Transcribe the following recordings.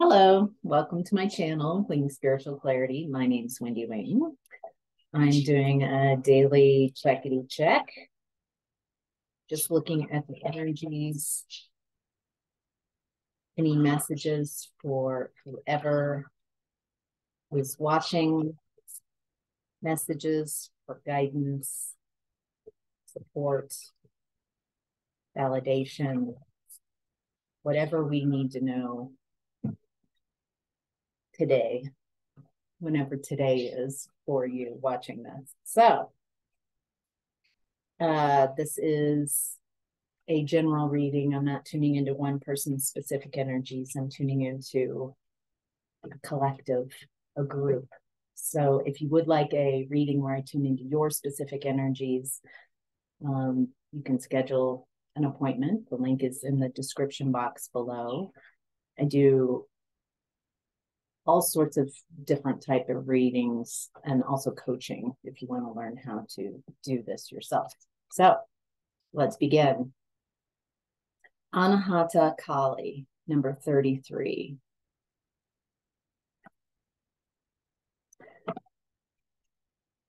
Hello, welcome to my channel, WingSpiritualClarity. My name is Wendy Wing. I'm doing a daily checkity check, just looking at the energies, any messages for whoever is watching, messages for guidance, support, validation, whatever we need to know today, whenever today is for you watching this. So, this is a general reading. I'm not tuning into one person's specific energies. I'm tuning into a collective, a group. So if you would like a reading where I tune into your specific energies, you can schedule an appointment. The link is in the description box below. I do all sorts of different type of readings and also coaching if you want to learn how to do this yourself. So let's begin. Anahata Kali, number 33.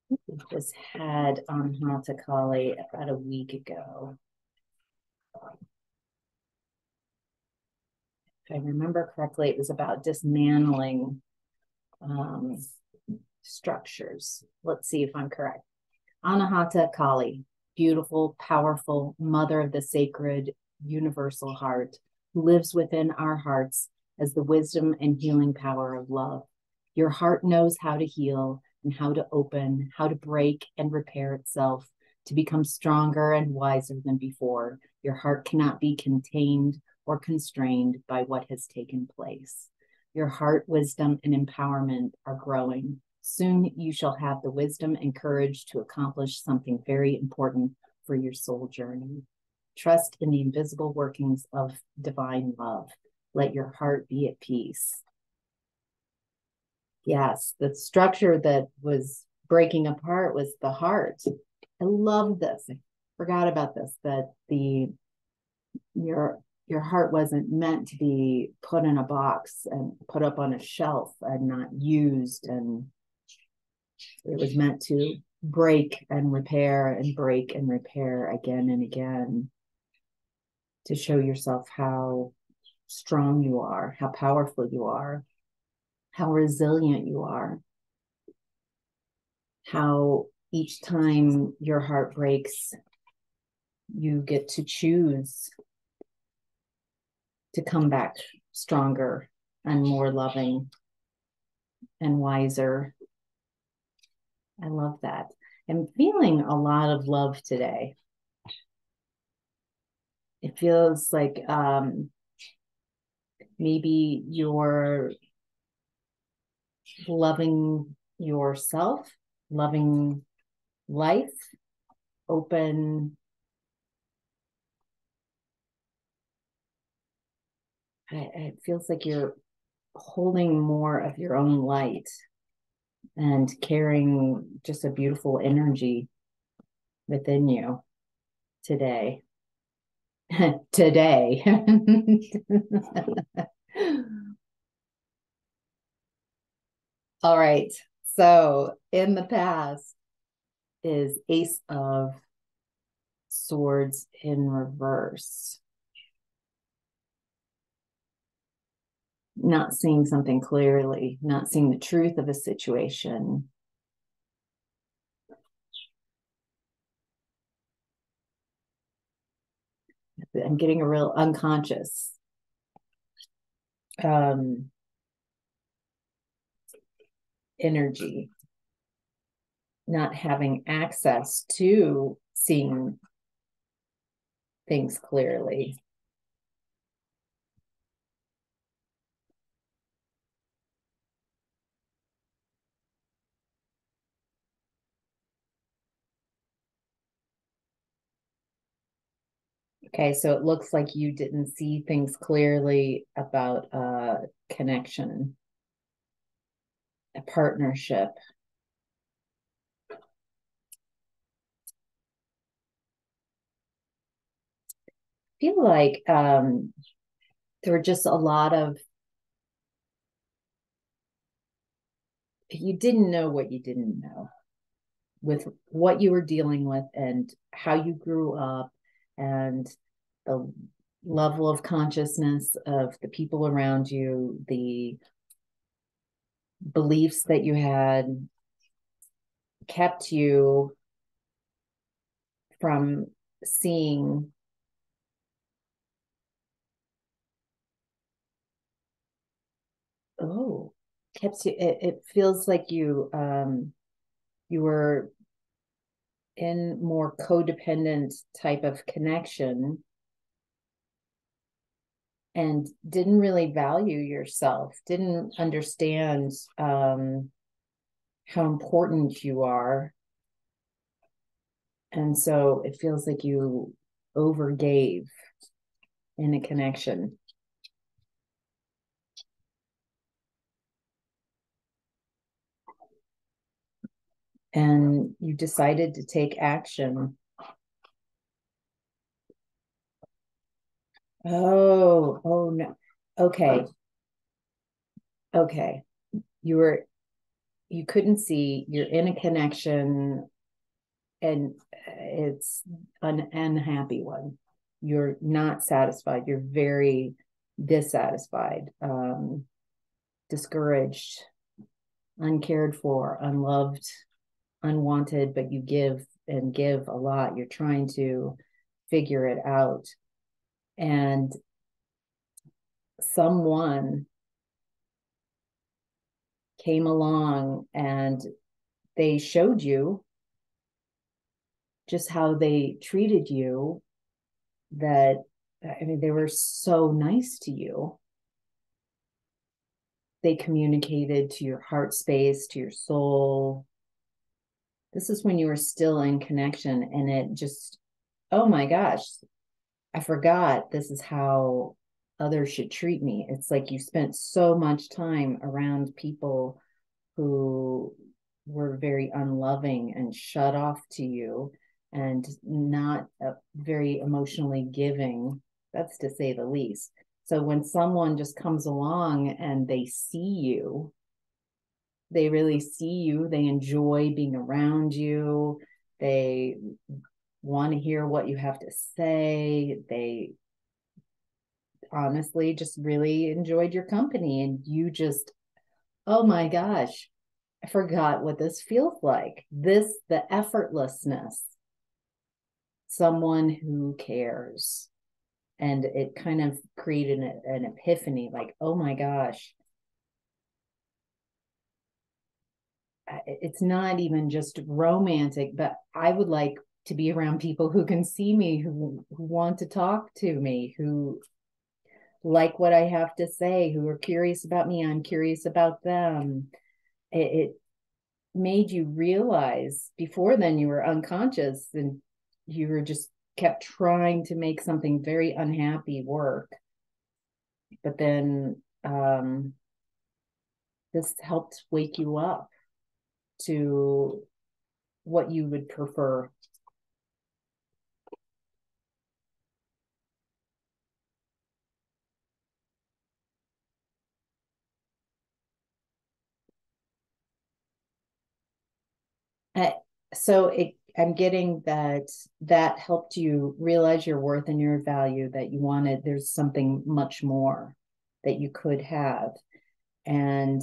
We just had Anahata Kali about a week ago. If I remember correctly, it was about dismantling structures. Let's see if I'm correct. Anahata Kali, beautiful, powerful mother of the sacred universal heart, who lives within our hearts as the wisdom and healing power of love. Your heart knows how to heal and how to open, how to break and repair itself to become stronger and wiser than before. Your heart cannot be contained or constrained by what has taken place. Your heart, wisdom, and empowerment are growing. Soon you shall have the wisdom and courage to accomplish something very important for your soul journey. Trust in the invisible workings of divine love. Let your heart be at peace. Yes, the structure that was breaking apart was the heart. I love this. I forgot about this, that your heart wasn't meant to be put in a box and put up on a shelf and not used, and it was meant to break and repair and break and repair again and again to show yourself how strong you are, how powerful you are, how resilient you are, how each time your heart breaks, you get to choose to come back stronger and more loving and wiser. I love that. I'm feeling a lot of love today. It feels like maybe you're loving yourself, loving life, open. It feels like you're holding more of your own light and carrying just a beautiful energy within you today. Today. All right. So in the past is Ace of Swords in reverse. Not seeing something clearly, not seeing the truth of a situation. I'm getting a real unconscious energy, not having access to seeing things clearly. Okay, so it looks like you didn't see things clearly about a connection, a partnership. I feel like there were just a lot of you didn't know what you didn't know with what you were dealing with and how you grew up and the level of consciousness of the people around you, the beliefs that you had kept you from seeing kept you, it feels like you were in more codependent type of connection and didn't really value yourself, didn't understand how important you are. And so it feels like you overgave in a connection. And you decided to take action. Oh no. Okay. You couldn't see, you're in a connection and it's an unhappy one. You're not satisfied. You're very dissatisfied, discouraged, uncared for, unloved, unwanted, but you give and give a lot. You're trying to figure it out. And someone came along and they showed you just how they treated you, that I mean, they were so nice to you. They communicated to your heart space, to your soul. This is when you were still in connection, and it just, oh my gosh, I forgot this is how others should treat me. It's like you spent so much time around people who were very unloving and shut off to you and not very emotionally giving. That's to say the least. So when someone just comes along and they see you, they really see you, they enjoy being around you, they want to hear what you have to say, they honestly just really enjoyed your company, and you just, oh my gosh, I forgot what this feels like. The effortlessness, someone who cares. And it kind of created an epiphany, like, oh my gosh, it's not even just romantic, but I would like to be around people who can see me, who want to talk to me, who like what I have to say, who are curious about me, I'm curious about them. It made you realize, before then you were unconscious and you were just kept trying to make something very unhappy work. But then this helped wake you up to what you would prefer. Uh, I'm getting that helped you realize your worth and your value, that you wanted, there's something much more that you could have. And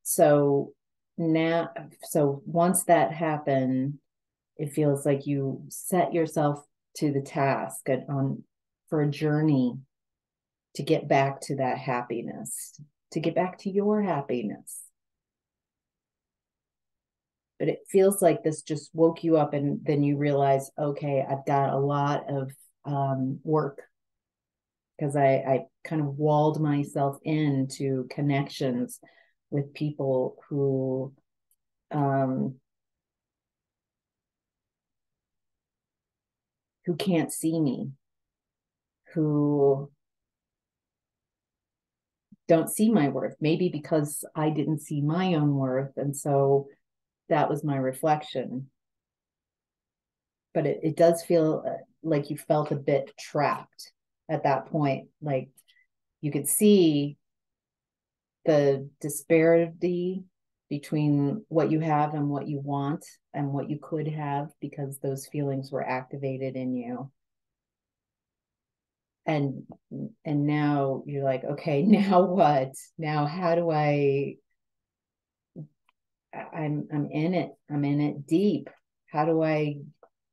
so now, so once that happened, it feels like you set yourself to the task for a journey to get back to that happiness, to get back to your happiness. But it feels like this just woke you up, and then you realize, okay, I've got a lot of work, because I kind of walled myself into connections with people who can't see me, who don't see my worth, maybe because I didn't see my own worth. And so that was my reflection. But it does feel like you felt a bit trapped at that point. Like you could see the disparity between what you have and what you want and what you could have, because those feelings were activated in you. And now you're like, okay, now what? Now how do I'm in it. I'm in it deep. How do I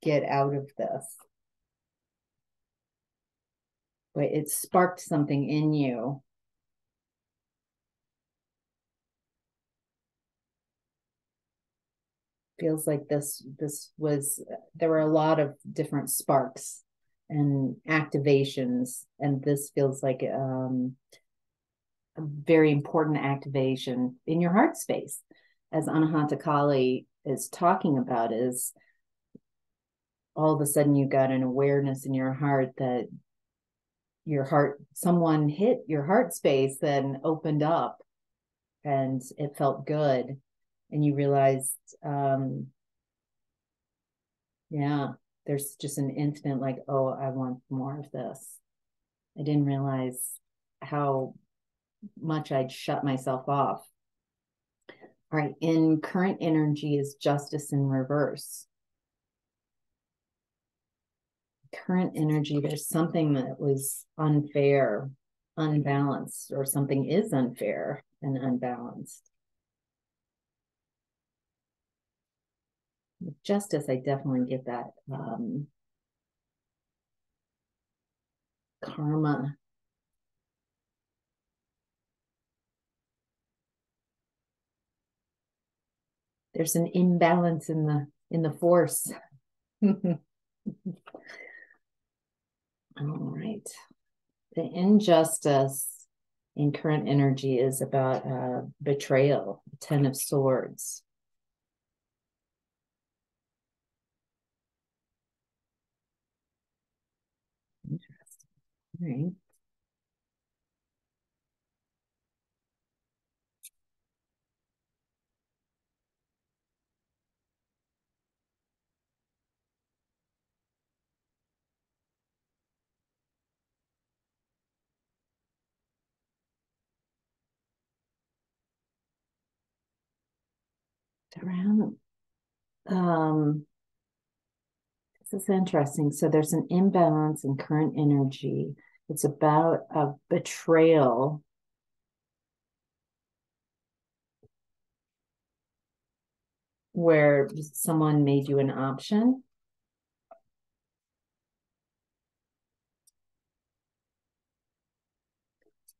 get out of this? But it sparked something in you. Feels like there were a lot of different sparks and activations, and this feels like a very important activation in your heart space, as Anahata Kali is talking about. Is all of a sudden you got an awareness in your heart that someone hit your heart space, then opened up, and it felt good, and you realized, yeah, there's just an infinite, like, oh, I want more of this. I didn't realize how much I'd shut myself off. All right, in current energy is justice in reverse. Current energy, there's something that was unfair, unbalanced, or something is unfair and unbalanced. With justice, I definitely get that karma. There's an imbalance in the force. All right. The injustice in current energy is about betrayal, 10 of Swords. Interesting. All right. Around this is interesting. So there's an imbalance in current energy. It's about a betrayal where someone made you an option.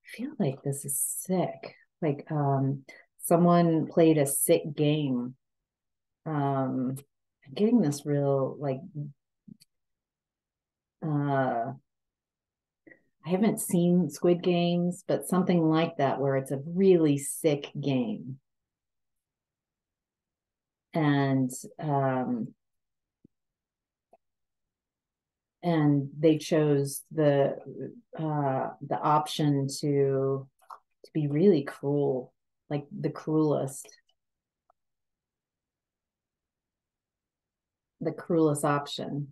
I feel like this is sick. Like someone played a sick game. I'm getting this real, like, I haven't seen Squid Games, but something like that, where it's a really sick game. And they chose the option to be really cruel, like the cruelest option.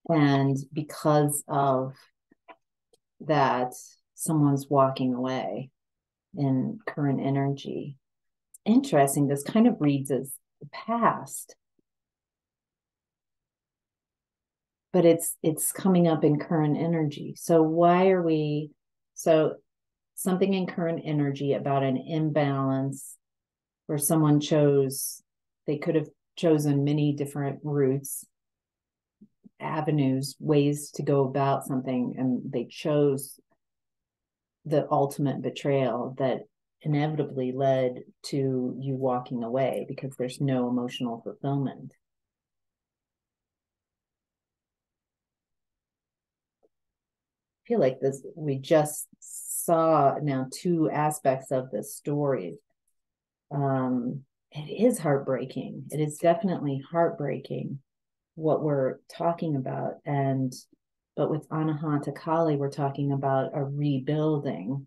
And because of that, someone's walking away in current energy. Interesting. This kind of reads as the past, but it's coming up in current energy. So something in current energy about an imbalance where someone they could have chosen many different routes, avenues, ways to go about something, and they chose the ultimate betrayal that inevitably led to you walking away because there's no emotional fulfillment. I feel like we just saw now two aspects of this story. It is heartbreaking. It is definitely heartbreaking what we're talking about. But with Anahata Kali, we're talking about a rebuilding.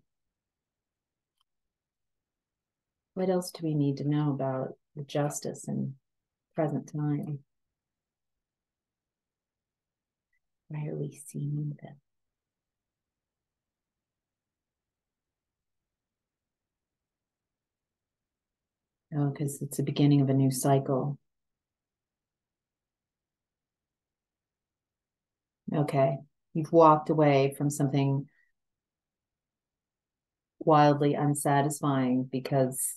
What else do we need to know about the justice in present time? Why are we seeing this? Oh, because it's the beginning of a new cycle. Okay. You've walked away from something wildly unsatisfying because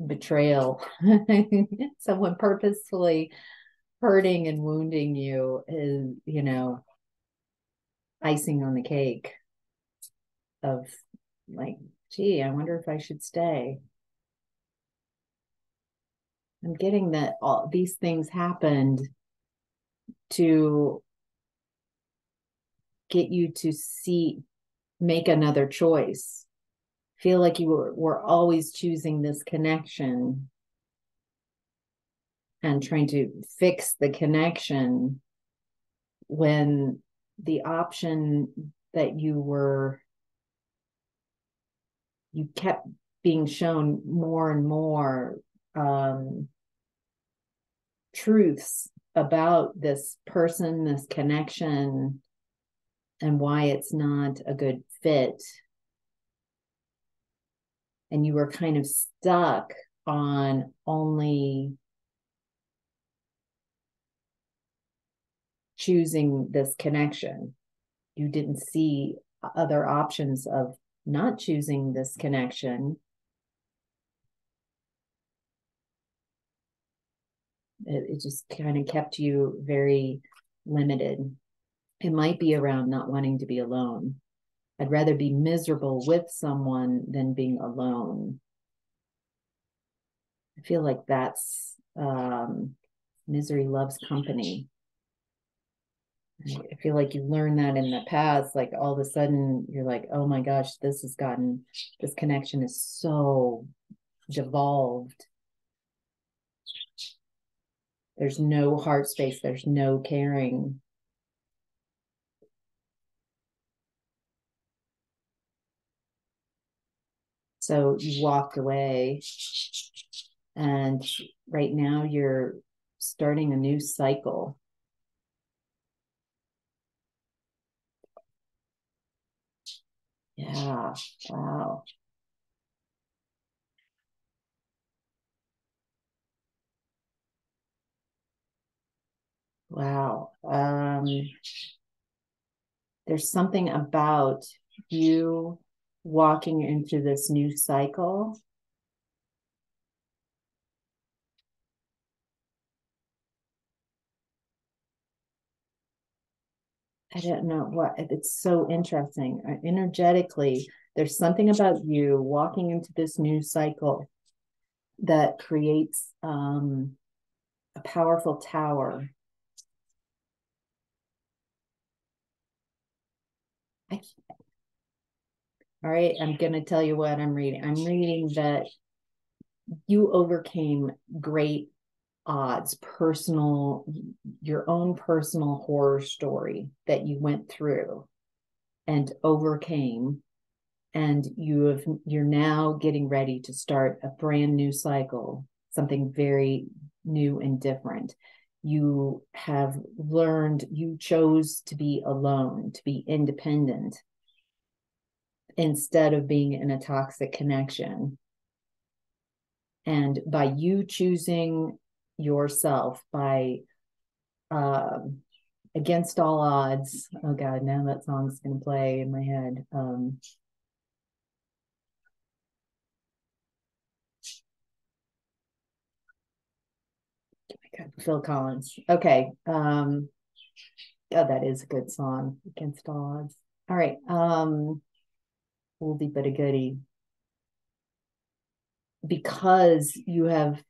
betrayal. Someone purposefully hurting and wounding you is, icing on the cake of like, gee, I wonder if I should stay. I'm getting that all these things happened to get you to make another choice. Feel like you were always choosing this connection and trying to fix the connection when the option that you kept being shown more and more truths about this person, this connection, and why it's not a good fit. And you were kind of stuck on only choosing this connection. You didn't see other options of not choosing this connection. It just kind of kept you very limited. It might be around not wanting to be alone. I'd rather be miserable with someone than being alone. I feel like that's misery loves company. I feel like you learned that in the past, like all of a sudden you're like, oh my gosh, this connection is so devolved. There's no heart space. There's no caring. So you walked away, and right now you're starting a new cycle. Yeah. Wow. Wow. There's something about you walking into this new cycle. I don't know what, it's so interesting. Energetically, there's something about you walking into this new cycle that creates a powerful tower. All right, I'm going to tell you what I'm reading. I'm reading that you overcame great odds, your own personal horror story that you went through and overcame, and you're now getting ready to start a brand new cycle, something very new and different. You have learned, you chose to be alone, to be independent instead of being in a toxic connection. And by you choosing yourself, by against all odds, oh God, now that song's going to play in my head. Phil Collins. Okay. Oh, that is a good song. Against all odds. All right. Oldie but a goodie. Because you have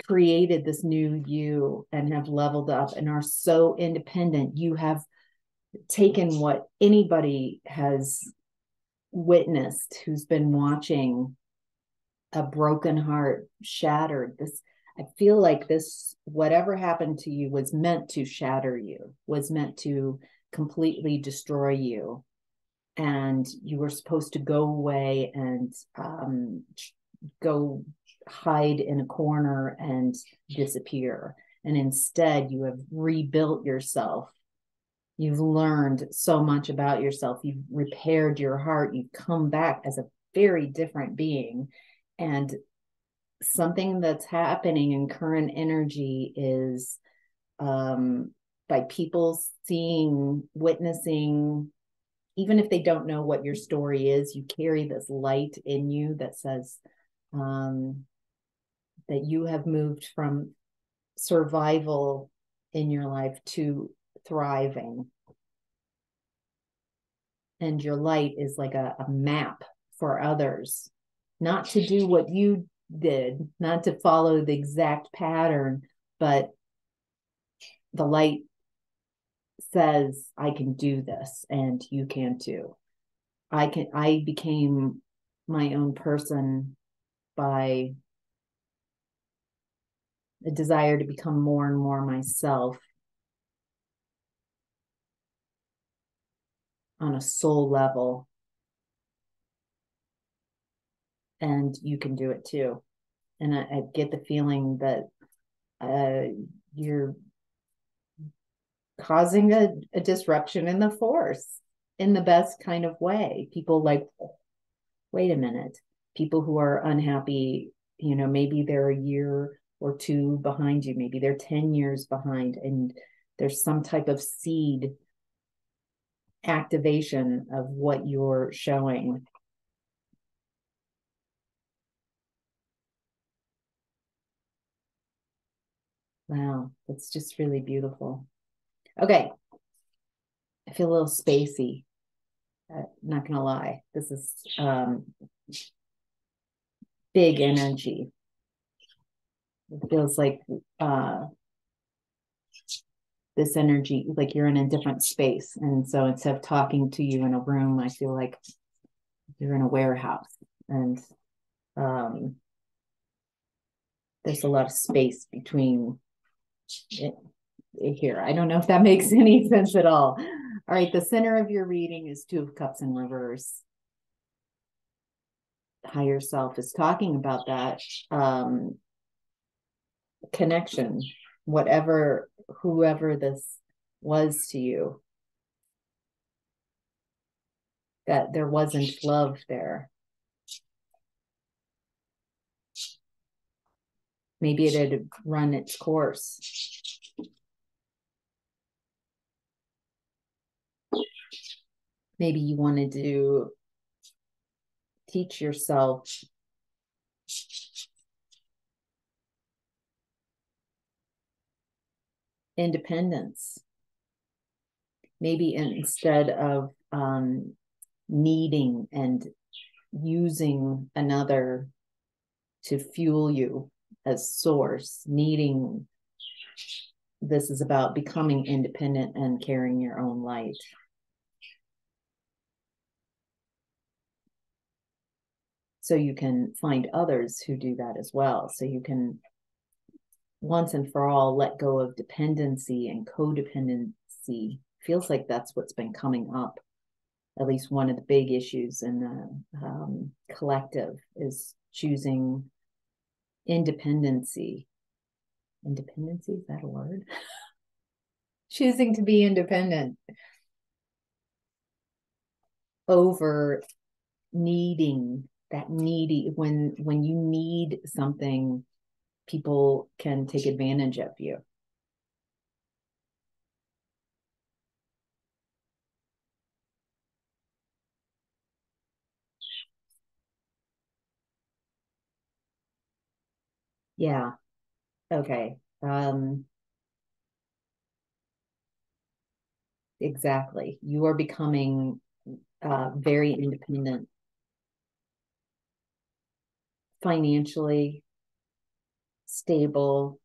created this new you and have leveled up and are so independent, you have taken what anybody has witnessed who's been watching a broken heart shattered. I feel like whatever happened to you was meant to shatter you, was meant to completely destroy you. And you were supposed to go away and go hide in a corner and disappear. And instead, you have rebuilt yourself. You've learned so much about yourself. You've repaired your heart. You've come back as a very different being. And something that's happening in current energy is by people seeing, witnessing, even if they don't know what your story is, you carry this light in you that says that you have moved from survival in your life to thriving. And your light is like a map for others, not to do what you did, not to follow the exact pattern, but the light says, I can do this and you can too. I became my own person by a desire to become more and more myself on a soul level. And you can do it too. And I get the feeling that you're causing a disruption in the force in the best kind of way. People like, wait a minute, people who are unhappy, maybe they're a year or two behind you, maybe they're 10 years behind, and there's some type of seed activation of what you're showing. Wow, that's just really beautiful. Okay, I feel a little spacey. Not gonna lie, this is big energy. It feels like this energy, like you're in a different space. And so instead of talking to you in a room, I feel like you're in a warehouse. And there's a lot of space between here. I don't know if that makes any sense at all. All right, the center of your reading is Two of Cups in reverse. Higher self is talking about that connection, whoever this was to you, that there wasn't love there. Maybe it had run its course. Maybe you wanted to teach yourself independence. Maybe instead of needing and using another to fuel you as source, this is about becoming independent and carrying your own light. So you can find others who do that as well. So you can once and for all let go of dependency and codependency. Feels like that's what's been coming up. At least one of the big issues in the collective is choosing independency. Independency, is that a word? Choosing to be independent over needing that needy. When you need something, people can take advantage of you. Yeah. Okay. Exactly. You are becoming very independent financially, stable,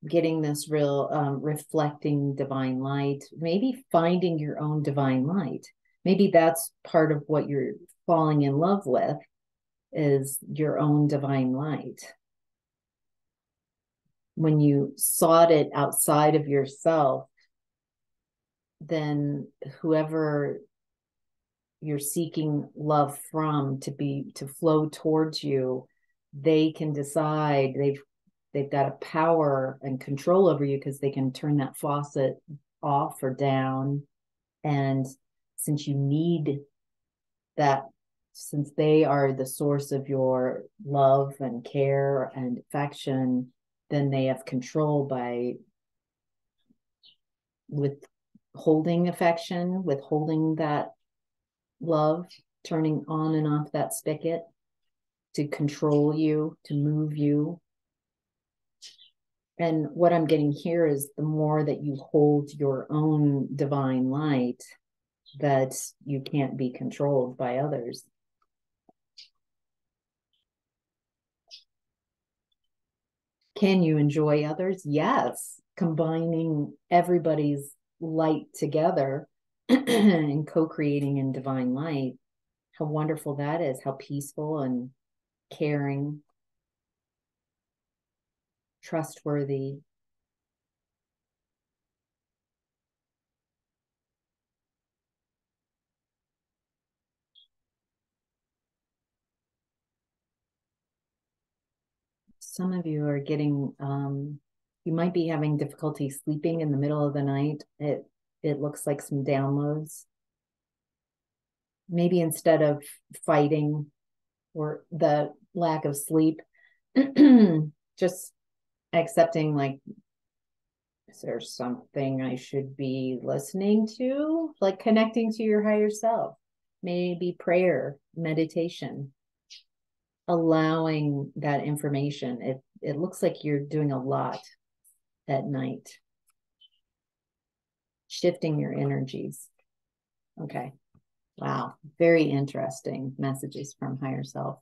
getting this real reflecting divine light, maybe finding your own divine light. Maybe that's part of what you're falling in love with, is your own divine light. When you sought it outside of yourself, then whoever you're seeking love from to flow towards you, they can decide they've got a power and control over you because they can turn that faucet off or down. And since you need that, since they are the source of your love and care and affection, then they have control by withholding affection, withholding that love, turning on and off that spigot to control you, to move you. And what I'm getting here is the more that you hold your own divine light, that you can't be controlled by others. Can you enjoy others? Yes. Combining everybody's light together and co-creating in divine light. How wonderful that is. How peaceful and caring, trustworthy. Some of you are getting, you might be having difficulty sleeping in the middle of the night. It looks like some downloads. Maybe instead of fighting or the lack of sleep, just accepting, like, is there something I should be listening to? Like connecting to your higher self, maybe prayer, meditation, allowing that information. It looks like you're doing a lot at night, shifting your energies. Okay. Wow. Very interesting messages from higher self.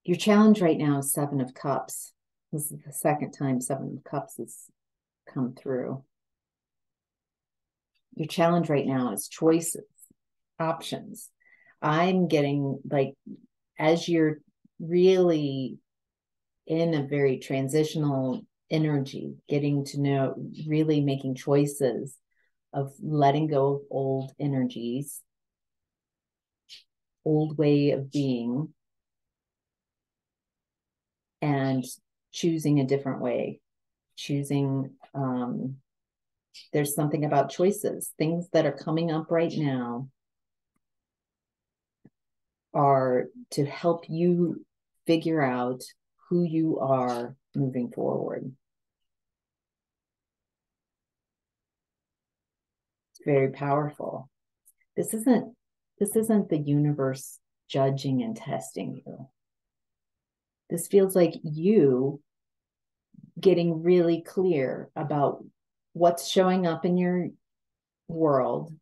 Your challenge right now is 7 of Cups. This is the second time 7 of Cups has come through. Your challenge right now is choices, options. I'm getting, like, as you're really in a very transitional energy, getting to know, really making choices of letting go of old energies, old way of being, and choosing a different way, choosing, there's something about choices. Things that are coming up right now are to help you figure out who you are moving forward. It's very powerful. This isn't the universe judging and testing you. This feels like you getting really clear about what's showing up in your world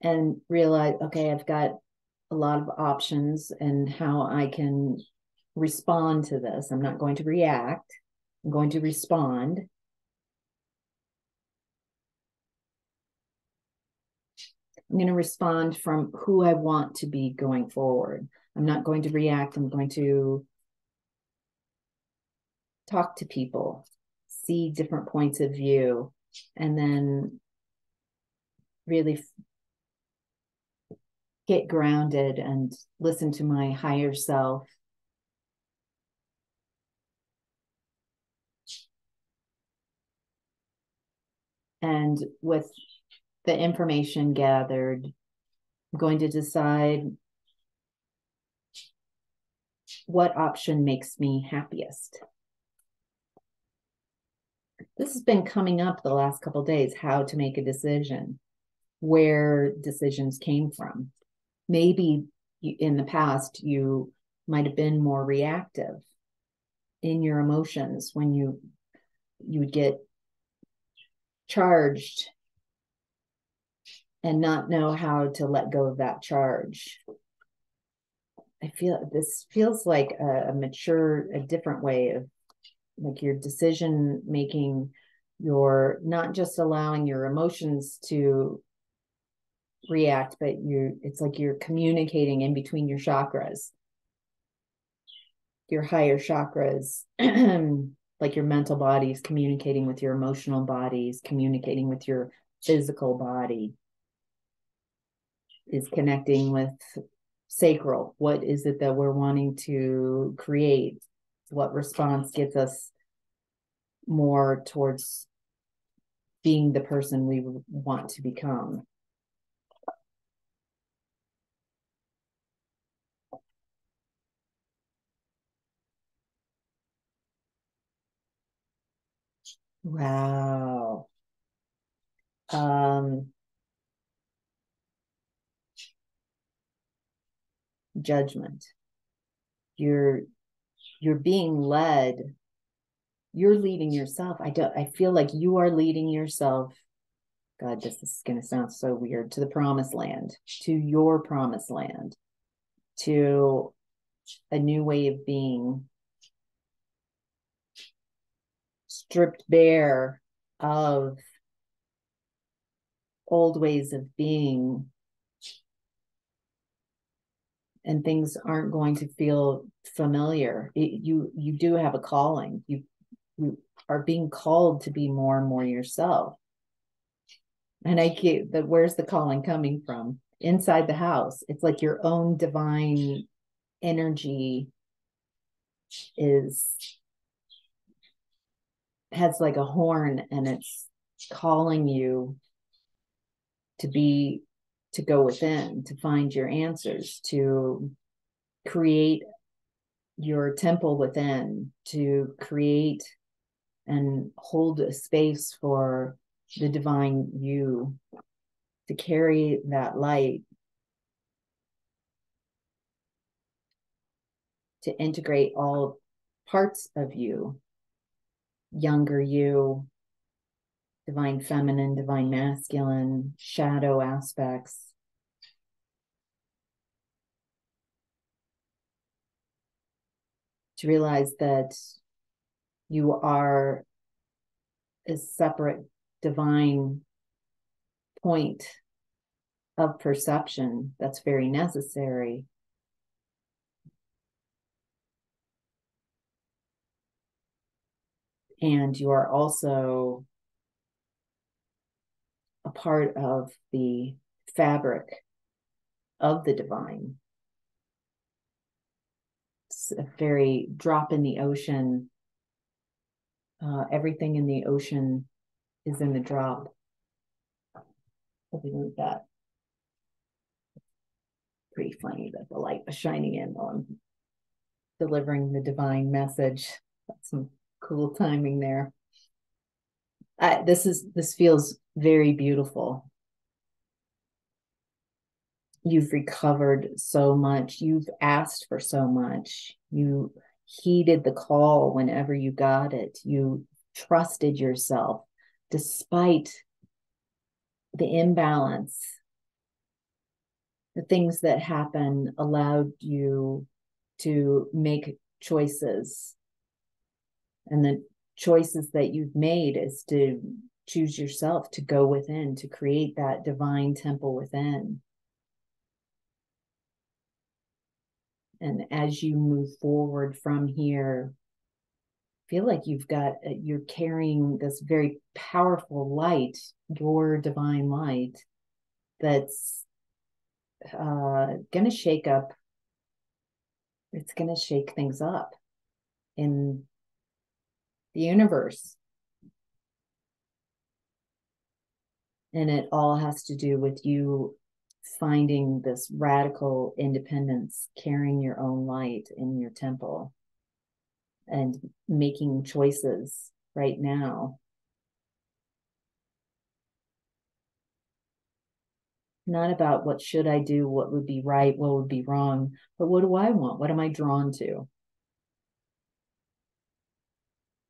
and realize, okay, I've got a lot of options and how I can respond to this. I'm not going to react. I'm going to respond. I'm going to respond from who I want to be going forward. I'm not going to react. I'm going to talk to people, see different points of view, and then really get grounded and listen to my higher self. And with the information gathered, I'm going to decide what option makes me happiest. This has been coming up the last couple of days, how to make a decision, where decisions came from. Maybe in the past, you might have been more reactive in your emotions when you would get charged and not know how to let go of that charge. I feel this feels like a mature, a different way of, like, your decision making. You're not just allowing your emotions to react, but it's like you're communicating in between your chakras, your higher chakras, like your mental body is communicating with your emotional bodies, communicating with your physical body, is connecting with sacral. What is it that we're wanting to create? What response gets us more towards being the person we want to become. Wow. Judgment. You're being led. You're leading yourself. I feel like you are leading yourself. God, this is going to sound so weird. To the promised land, to your promised land, to a new way of being, stripped bare of old ways of being, and things aren't going to feel familiar. You do have a calling. You are being called to be more and more yourself. And I get that. Where's the calling coming from? Inside the house. It's like your own divine energy has like a horn, and it's calling you to go within, to find your answers, to create your temple within, to create and hold a space for the divine you, to carry that light, to integrate all parts of you, younger you, divine feminine, divine masculine, shadow aspects. To realize that you are a separate divine point of perception that's very necessary. And you are also a part of the fabric of the divine. It's a very drop in the ocean. Everything in the ocean is in the drop. Something like that. Pretty funny that the light was shining in while I'm delivering the divine message. That's some cool timing there. This feels very beautiful. You've recovered so much. You've asked for so much. You heeded the call whenever you got it. You trusted yourself despite the imbalance. The things that happen allowed you to make choices. And the choices that you've made is to choose yourself, to go within, to create that divine temple within. And as you move forward from here, feel like you're carrying this very powerful light, your divine light, that's going to shake up. It's going to shake things up in the universe. And it all has to do with you finding this radical independence, carrying your own light in your temple, and making choices right now. Not about what should I do, what would be right, what would be wrong, but what do I want? What am I drawn to?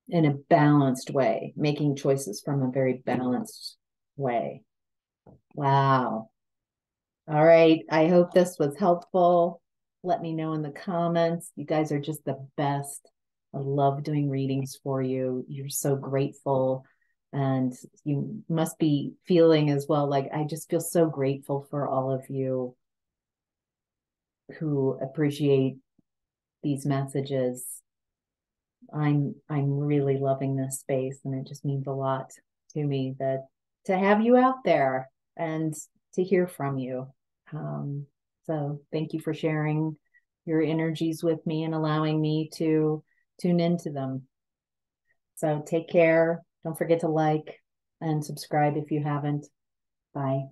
In a balanced way, making choices from a very balanced way. Wow. All right. I hope this was helpful. Let me know in the comments. You guys are just the best. I love doing readings for you. You're so grateful. And you must be feeling as well. Like, I just feel so grateful for all of you who appreciate these messages. I'm really loving this space, and it just means a lot to me that to have you out there and to hear from you. So thank you for sharing your energies with me and allowing me to tune into them. So take care. Don't forget to like, and subscribe if you haven't. Bye.